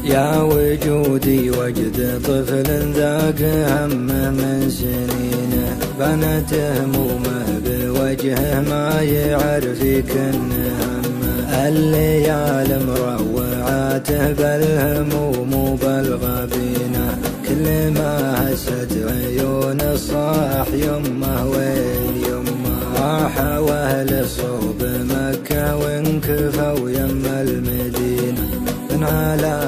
يا وجودي وجد طفل ذاق همه من سنينه، بنت همومه بوجهه ما يعرف يكن همه. الليالي مروعاته بالهموم وبالغبينه، كل ما هست عيون الصاح يمه وين يمه. راح واهل صوب مكة وانكفوا يم المدينة، على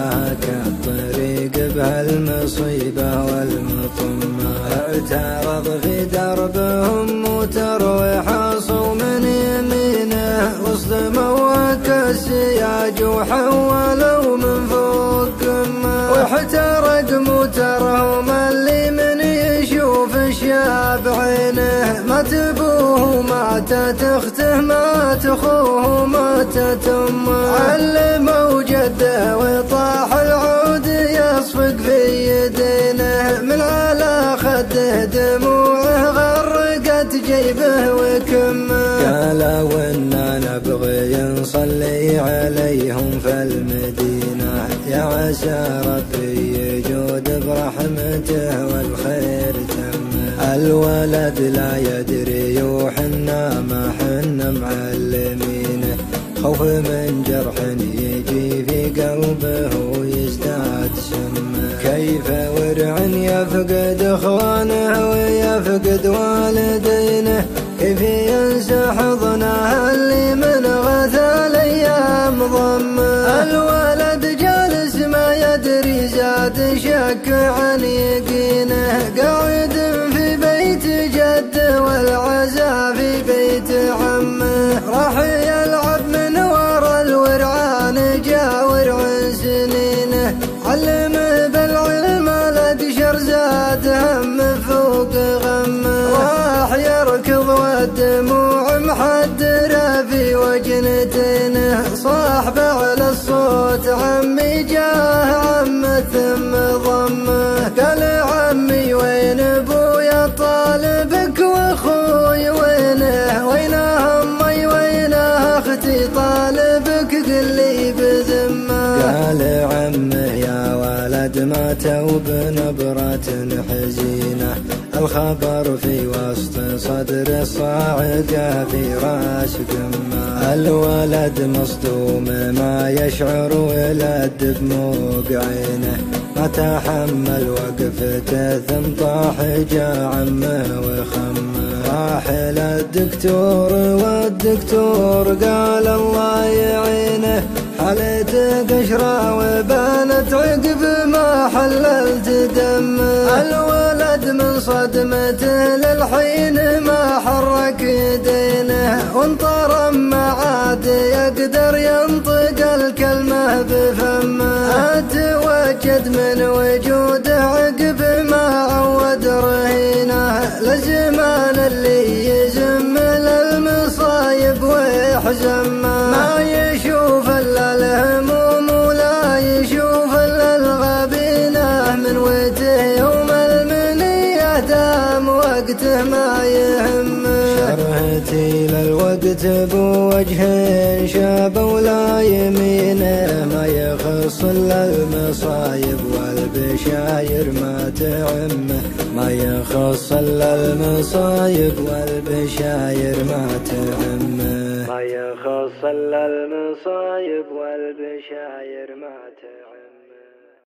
كالطريق بهالمصيبة والمطمة. اعترض في دربهم موتر وحاصوا من يمينه، واصدموا كالسياج وحولوا من فوق قمة. واحترق موترهم اللي من يشوف الشاب عينه، مات ابوه ماتت اخته مات اخوه ماتت امه. علموا جده وطاح العود يصفق في يدينه، من على خده دموعه غرقت جيبه وكمه. قالوا إنا نبغي نصلي عليهم في المدينة، يا عسى ربي يجود برحمته والخير تمه. الولد لا يدري وحنا ما حنا معلمينه، خوف من جرح يجي في قلبه ويزداد سمه. كيف ورع يفقد اخوانه ويفقد والدينه، كيف ينسى حضنه اللي من غثى الايام ضمه. الولد جالس ما يدري زاد شك عن يقينه، قاعد في بيت جده والعزا في بيت عمه. راح يلعب من ورا الورعان جاور عن سنينه، علمه بالعلم الادشر زاد هم فوق غمه. راح يركض والدموع محدره في وجنتينه، صاح بعلى الصوت عمي جاه عم ثم ضمه. قال عمي وين ابويا طالبك واخوي وينه، وينه امي وينه اختي طالبك قل لي بذمه. قال عمه يا ولد ماتوا بنبرة حزينة، الخبر في وسط صدر الصاعقة في راس قمة. الولد مصدوم ما يشعر ولد بموق عينه، ما تحمل وقفته ثم طاح جا عمه وخمه. راح للدكتور والدكتور قال الله يعينه، حالته قشرة وبانت عقب ما حللت دمه. الولد من صدمته للحين ما حرك يدينه، وانطرم ما عاد يقدر ينطق الكلمة بفمه. اتوجد من وجوده عقب ما عود رهينه، لزمان اللي يزم للمصايب ويحزمه. ما يشوف الا الهموم ولا يشوف الا الغبينه، من وجهه يوم المنيه دام وقته ما يهمه. شرهتي للوقت بوجه شاب ولا يمينه، ما يخص الا المصايب والبشاير ما تعمه. ما يخص الا المصايب والبشاير ما تعمه. ما يخص الا المصايب والبشاير ما تعمه.